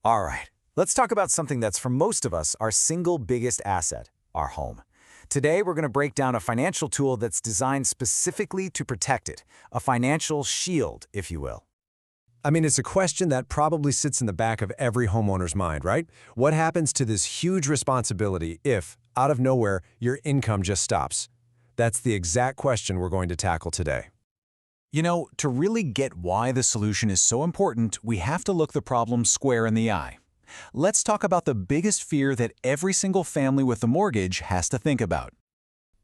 All right, let's talk about something that's for most of us our single biggest asset, our home. Today, we're going to break down a financial tool that's designed specifically to protect it, a financial shield, if you will. I mean, it's a question that probably sits in the back of every homeowner's mind, right? What happens to this huge responsibility if, out of nowhere, your income just stops? That's the exact question we're going to tackle today. You know, to really get why the solution is so important, we have to look the problem square in the eye. Let's talk about the biggest fear that every single family with a mortgage has to think about.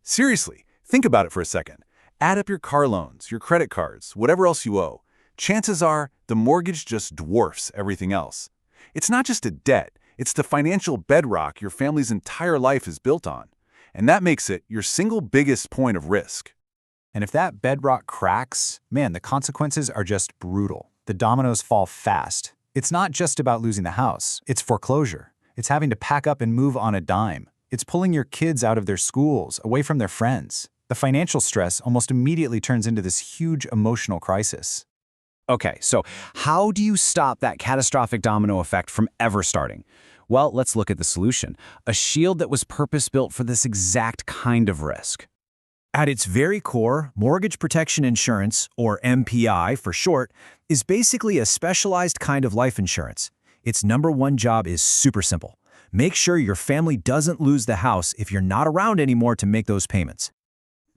Seriously, think about it for a second. Add up your car loans, your credit cards, whatever else you owe. Chances are the mortgage just dwarfs everything else. It's not just a debt, it's the financial bedrock your family's entire life is built on. And that makes it your single biggest point of risk. And if that bedrock cracks, man, the consequences are just brutal. The dominoes fall fast. It's not just about losing the house. It's foreclosure. It's having to pack up and move on a dime. It's pulling your kids out of their schools, away from their friends. The financial stress almost immediately turns into this huge emotional crisis. Okay, so how do you stop that catastrophic domino effect from ever starting? Well, let's look at the solution. A shield that was purpose-built for this exact kind of risk. At its very core, Mortgage Protection Insurance, or MPI for short, is basically a specialized kind of life insurance. Its number one job is super simple. Make sure your family doesn't lose the house if you're not around anymore to make those payments.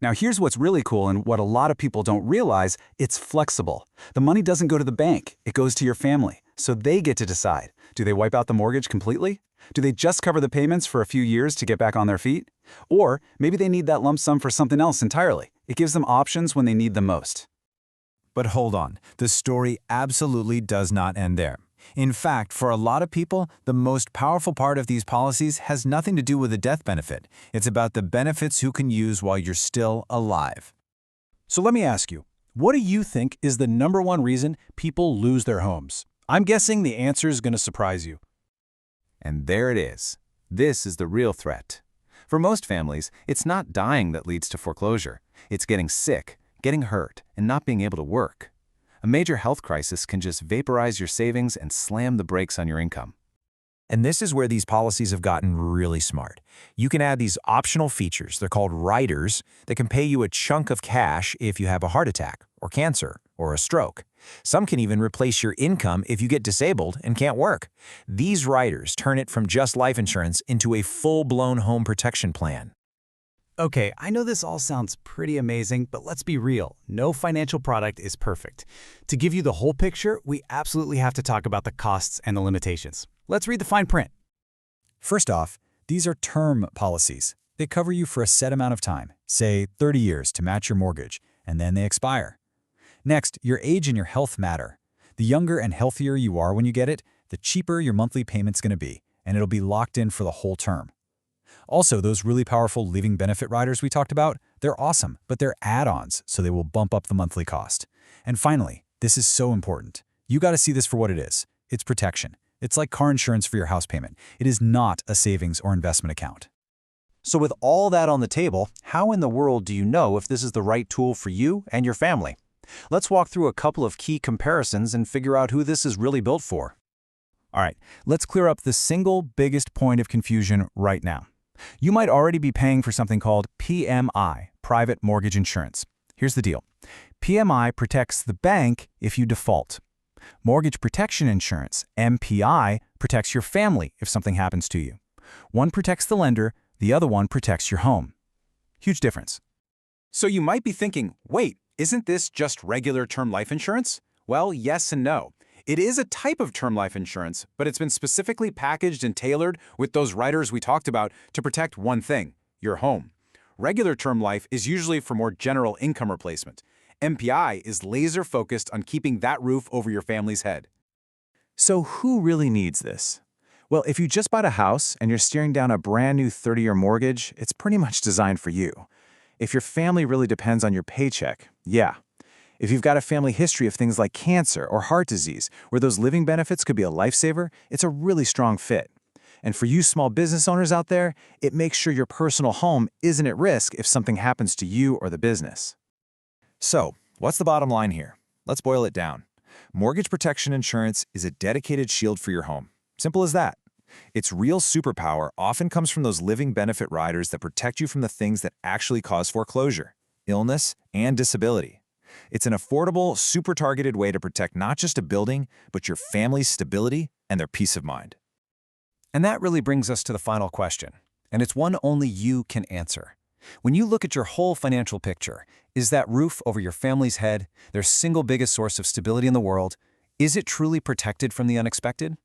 Now here's what's really cool and what a lot of people don't realize, it's flexible. The money doesn't go to the bank, it goes to your family. So they get to decide. Do they wipe out the mortgage completely? Do they just cover the payments for a few years to get back on their feet? Or maybe they need that lump sum for something else entirely. It gives them options when they need them most. But hold on, the story absolutely does not end there. In fact, for a lot of people, the most powerful part of these policies has nothing to do with the death benefit. It's about the benefits you can use while you're still alive. So let me ask you, what do you think is the number one reason people lose their homes? I'm guessing the answer is going to surprise you. And there it is. This is the real threat. For most families, it's not dying that leads to foreclosure. It's getting sick, getting hurt, and not being able to work. A major health crisis can just vaporize your savings and slam the brakes on your income. And this is where these policies have gotten really smart. You can add these optional features, they're called riders, that can pay you a chunk of cash if you have a heart attack, or cancer, or a stroke. Some can even replace your income if you get disabled and can't work. These riders turn it from just life insurance into a full-blown home protection plan. Okay, I know this all sounds pretty amazing, but let's be real. No financial product is perfect. To give you the whole picture, we absolutely have to talk about the costs and the limitations. Let's read the fine print. First off, these are term policies. They cover you for a set amount of time, say 30 years to match your mortgage, and then they expire. Next, your age and your health matter. The younger and healthier you are when you get it, the cheaper your monthly payment's going to be, and it'll be locked in for the whole term. Also, those really powerful living benefit riders we talked about, they're awesome, but they're add-ons, so they will bump up the monthly cost. And finally, this is so important. You got to see this for what it is. It's protection. It's like car insurance for your house payment. It is not a savings or investment account. So with all that on the table, how in the world do you know if this is the right tool for you and your family? Let's walk through a couple of key comparisons and figure out who this is really built for. All right, let's clear up the single biggest point of confusion right now. You might already be paying for something called PMI, Private Mortgage Insurance. Here's the deal. PMI protects the bank if you default. Mortgage Protection Insurance, MPI, protects your family if something happens to you. One protects the lender, the other one protects your home. Huge difference. So you might be thinking, wait, isn't this just regular term life insurance? Well, yes and no. It is a type of term life insurance, but it's been specifically packaged and tailored with those riders we talked about to protect one thing, your home. Regular term life is usually for more general income replacement. MPI is laser-focused on keeping that roof over your family's head. So who really needs this? Well, if you just bought a house and you're staring down a brand new 30-year mortgage, it's pretty much designed for you. If your family really depends on your paycheck, yeah. If you've got a family history of things like cancer or heart disease, where those living benefits could be a lifesaver, it's a really strong fit. And for you small business owners out there, it makes sure your personal home isn't at risk if something happens to you or the business. So, what's the bottom line here? Let's boil it down. Mortgage Protection Insurance is a dedicated shield for your home. Simple as that. Its real superpower often comes from those living benefit riders that protect you from the things that actually cause foreclosure, illness, and disability. It's an affordable, super targeted way to protect not just a building, but your family's stability and their peace of mind. And that really brings us to the final question, and it's one only you can answer. When you look at your whole financial picture, is that roof over your family's head, their single biggest source of stability in the world, is it truly protected from the unexpected?